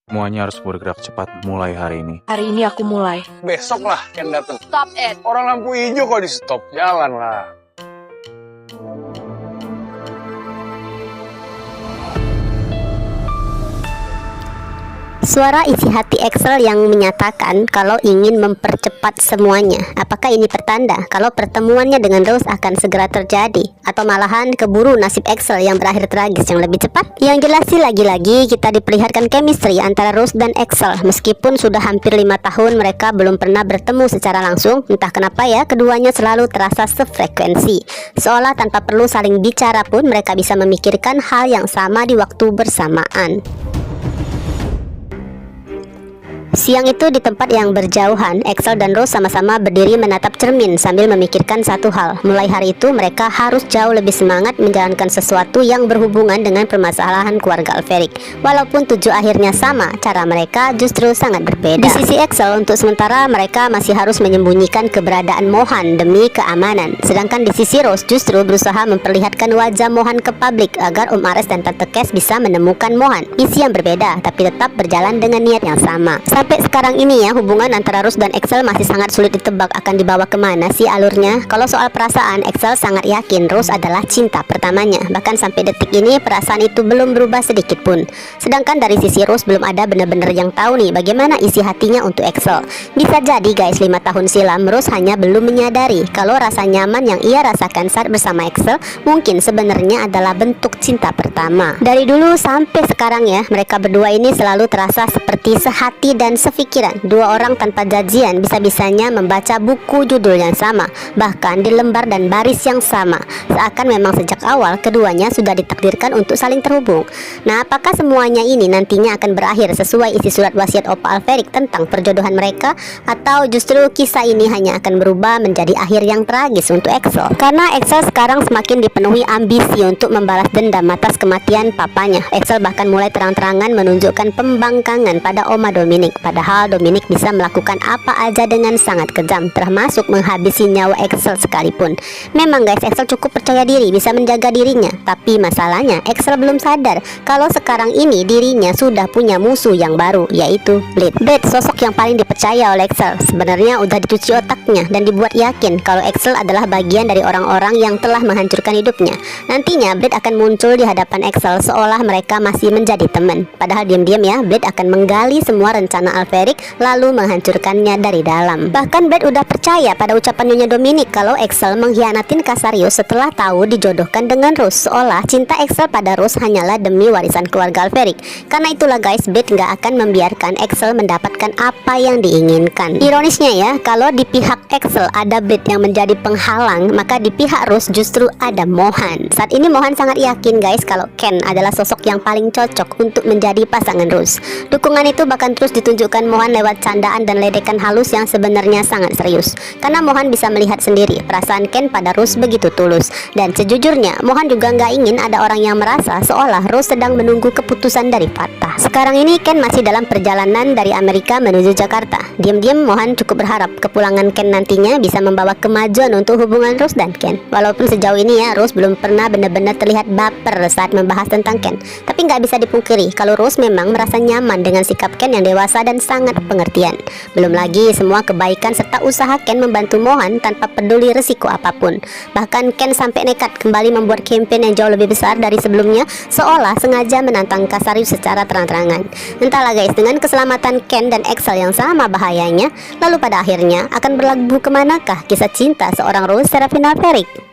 Semuanya harus bergerak cepat mulai hari ini. Hari ini aku mulai. Besok lah Ken datang. Stop it. Orang lampu hijau kok di stop. Jalan lah. Suara isi hati Excel yang menyatakan kalau ingin mempercepat semuanya. Apakah ini pertanda kalau pertemuannya dengan Rose akan segera terjadi? Atau malahan keburu nasib Excel yang berakhir tragis yang lebih cepat? Yang jelas sih lagi-lagi kita diperlihatkan chemistry antara Rose dan Excel. Meskipun sudah hampir 5 tahun mereka belum pernah bertemu secara langsung. Entah kenapa ya, keduanya selalu terasa sefrekuensi. Seolah tanpa perlu saling bicara pun mereka bisa memikirkan hal yang sama di waktu bersamaan. Siang itu di tempat yang berjauhan, Excel dan Rose sama-sama berdiri menatap cermin sambil memikirkan satu hal. Mulai hari itu mereka harus jauh lebih semangat menjalankan sesuatu yang berhubungan dengan permasalahan keluarga Alferic. Walaupun tujuan akhirnya sama, cara mereka justru sangat berbeda. Di sisi Excel, untuk sementara mereka masih harus menyembunyikan keberadaan Mohan demi keamanan. Sedangkan di sisi Rose justru berusaha memperlihatkan wajah Mohan ke publik agar Om Ares dan Tante Kes bisa menemukan Mohan. Misi yang berbeda tapi tetap berjalan dengan niat yang sama. Sampai sekarang ini ya, hubungan antara Rose dan Excel masih sangat sulit ditebak akan dibawa kemana sih alurnya. Kalau soal perasaan, Excel sangat yakin Rose adalah cinta pertamanya. Bahkan sampai detik ini perasaan itu belum berubah sedikit pun. Sedangkan dari sisi Rose belum ada benar-benar yang tahu nih bagaimana isi hatinya untuk Excel. Bisa jadi guys, 5 tahun silam Rose hanya belum menyadari kalau rasa nyaman yang ia rasakan saat bersama Excel mungkin sebenarnya adalah bentuk cinta pertama. Dari dulu sampai sekarang ya, mereka berdua ini selalu terasa seperti sehati dan sepikiran. Dua orang tanpa janjian bisa-bisanya membaca buku judul yang sama, bahkan di lembar dan baris yang sama. Seakan memang sejak awal keduanya sudah ditakdirkan untuk saling terhubung. Nah, apakah semuanya ini nantinya akan berakhir sesuai isi surat wasiat Opa Alferic tentang perjodohan mereka, atau justru kisah ini hanya akan berubah menjadi akhir yang tragis untuk Excel? Karena Excel sekarang semakin dipenuhi ambisi untuk membalas dendam atas kematian papanya. Excel bahkan mulai terang-terangan menunjukkan pembangkangan pada Oma Dominic. Padahal Dominic bisa melakukan apa aja dengan sangat kejam, termasuk menghabisi nyawa Excel sekalipun. Memang guys, Excel cukup percaya diri bisa menjaga dirinya. Tapi masalahnya Excel belum sadar kalau sekarang ini dirinya sudah punya musuh yang baru, yaitu Blade. Blade, sosok yang paling dipercaya oleh Excel, sebenarnya udah dicuci otaknya dan dibuat yakin kalau Excel adalah bagian dari orang-orang yang telah menghancurkan hidupnya. Nantinya Blade akan muncul di hadapan Excel seolah mereka masih menjadi teman. Padahal diam-diam ya, Blade akan menggali semua rencana Alferic lalu menghancurkannya dari dalam. Bahkan Blade udah percaya pada ucapan Nyonya Dominic kalau Excel mengkhianatin Casarius setelah tahu dijodohkan dengan Rose. Seolah cinta Excel pada Rose hanyalah demi warisan keluarga Alferic. Karena itulah guys, Blade nggak akan membiarkan Excel mendapatkan apa yang diinginkan. Ironisnya ya, kalau di pihak Excel ada Blade yang menjadi penghalang, maka di pihak Rose justru ada Mohan. Saat ini Mohan sangat yakin guys kalau Ken adalah sosok yang paling cocok untuk menjadi pasangan Rose. Dukungan itu bahkan terus ditunjukkan Mohan lewat candaan dan ledekan halus yang sebenarnya sangat serius. Karena Mohan bisa melihat sendiri perasaan Ken pada Rose begitu tulus. Dan sejujurnya Mohan juga nggak ingin ada orang yang merasa seolah Rose sedang menunggu keputusan dari Fatah. Sekarang ini Ken masih dalam perjalanan dari Amerika menuju Jakarta. Diam-diam Mohan cukup berharap kepulangan Ken nantinya bisa membawa kemajuan untuk hubungan Rose dan Ken. Walaupun sejauh ini ya, Rose belum pernah benar-benar terlihat baper saat membahas tentang Ken. Tapi nggak bisa dipungkiri kalau Rose memang merasa nyaman dengan sikap Ken yang dewasa dan sangat pengertian. Belum lagi semua kebaikan serta usaha Ken membantu Mohan tanpa peduli resiko apapun. Bahkan Ken sampai nekat kembali membuat campaign yang jauh lebih besar dari sebelumnya, seolah sengaja menantang Casarius secara terang-terangan. Entahlah guys, dengan keselamatan Ken dan Excel yang sama bahayanya, lalu pada akhirnya akan berlabuh kemanakah kisah cinta seorang Rose Seraphina Alferic?